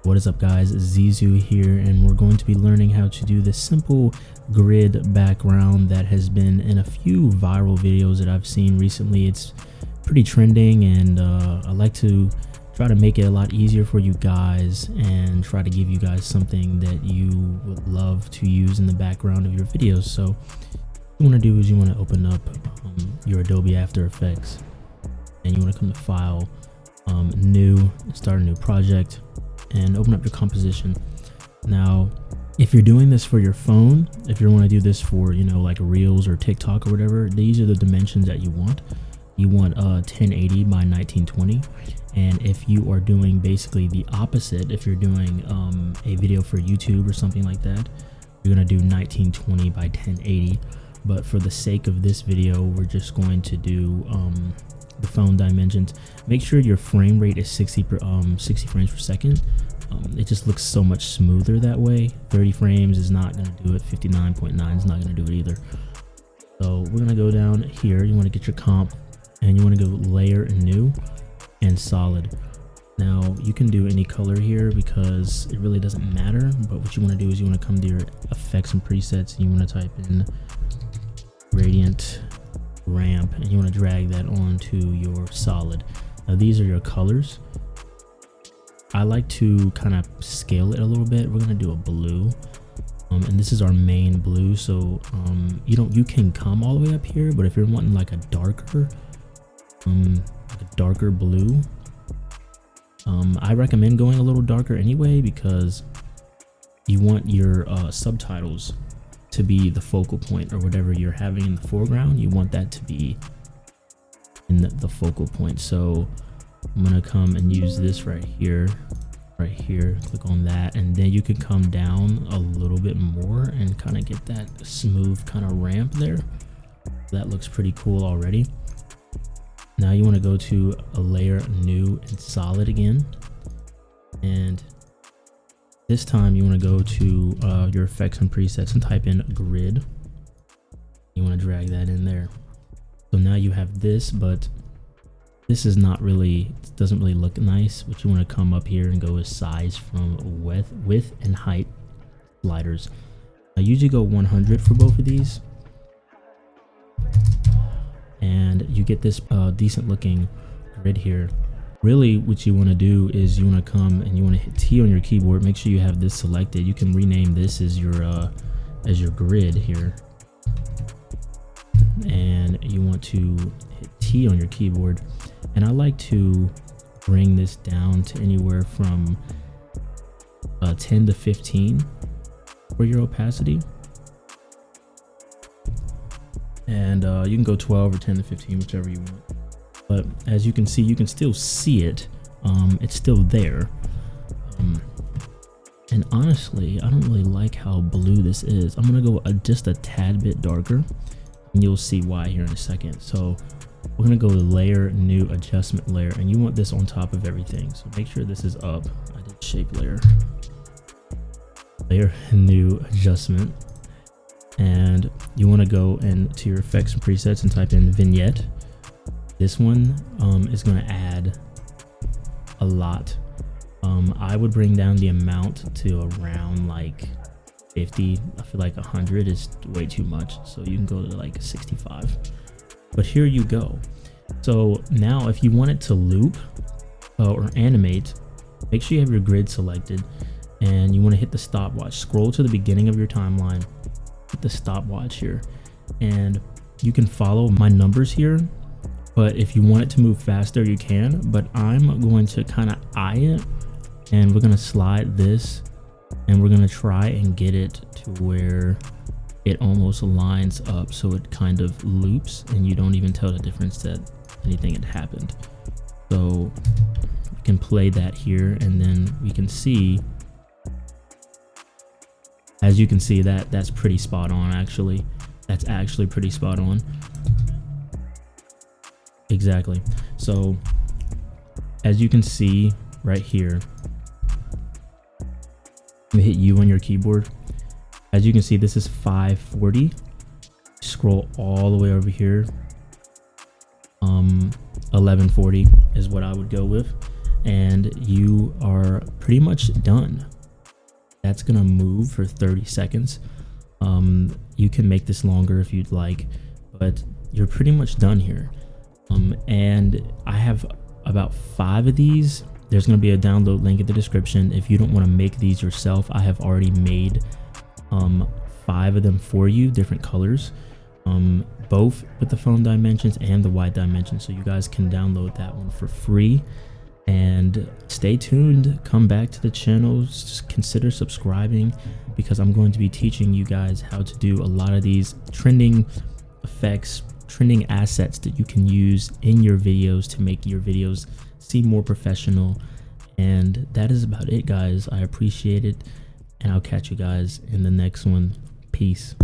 What is up guys, Zizou here, and we're going to be learning how to do this simple grid background that has been in a few viral videos that I've seen recently. It's pretty trending, and I like to try to make it a lot easier for you guys and try to give you guys something that you would love to use in the background of your videos. So what you want to do is you want to open up your Adobe After Effects, and you want to come to File, New, start a new project, and open up your composition. Now, if you're doing this for your phone, if you want to do this for, like Reels or TikTok or whatever, these are the dimensions that you want. You want 1080 by 1920. And if you are doing basically the opposite, if you're doing a video for YouTube or something like that, you're going to do 1920 by 1080. But for the sake of this video, we're just going to do the phone dimensions. Make sure your frame rate is 60 frames per second. It just looks so much smoother that way. 30 frames is not going to do it. 59.9 is not going to do it either. So we're going to go down here. You want to get your comp, and you want to go layer, new, and solid. Now you can do any color here because it really doesn't matter, but what you want to do is you want to come to your effects and presets, and you want to type in gradient ramp, and you want to drag that onto your solid. Now these are your colors. I like to kind of scale it a little bit. We're going to do a blue, and this is our main blue. So you can come all the way up here, but if you're wanting like a darker blue, I recommend going a little darker anyway, because you want your subtitles to be the focal point, or whatever you're having in the foreground, you want that to be in the focal point. So I'm gonna come and use this right here, click on that, and then you can come down a little bit more and kind of get that smooth kind of ramp there. That looks pretty cool already. Now you want to go to a layer, new, and solid again, and this time you want to go to your effects and presets and type in grid. You want to drag that in there. So now you have this, but this is not really, it doesn't really look nice. But you want to come up here and go with size from width and height sliders. I usually go 100 for both of these, and you get this decent looking grid here. Really what you want to do is you want to come and you want to hit T on your keyboard. Make sure you have this selected. You can rename this as your grid here, and you want to hit T on your keyboard. And I like to bring this down to anywhere from 10 to 15 for your opacity, and you can go 12 or 10 to 15, whichever you want. But as you can see, you can still see it. It's still there. And honestly, I don't really like how blue this is. I'm gonna go just a tad bit darker, and you'll see why here in a second. So we're gonna go to layer, new, adjustment layer, and you want this on top of everything. So make sure this is up. I did shape layer, new, adjustment, and you want to go into your effects and presets and type in vignette. This one is going to add a lot. I would bring down the amount to around like 50. I feel like 100 is way too much, so you can go to like 65. But here you go. So now if you want it to loop or animate, make sure you have your grid selected, and you want to hit the stopwatch. Scroll to the beginning of your timeline, hit the stopwatch here, and you can follow my numbers here. But if you want it to move faster, you can, but I'm going to kind of eye it, and we're going to slide this, and we're going to try and get it to where it almost lines up, so it kind of loops and you don't even tell the difference that anything had happened. So you can play that here, and then we can see, as you can see, that's pretty spot on. Actually, that's actually pretty spot on. Exactly. So as you can see right here, you hit U on your keyboard. As you can see, this is 540. Scroll all the way over here. 1140 is what I would go with. and you are pretty much done. That's gonna move for 30 seconds. You can make this longer if you'd like, but you're pretty much done here. And I have about 5 of these. There's going to be a download link in the description. If you don't want to make these yourself, I have already made 5 of them for you, different colors, both with the phone dimensions and the wide dimensions, so you guys can download that one for free. And stay tuned, come back to the channel, just consider subscribing, because I'm going to be teaching you guys how to do a lot of these trending effects, trending assets that you can use in your videos to make your videos seem more professional. And that is about it, guys. I appreciate it, and I'll catch you guys in the next one. Peace.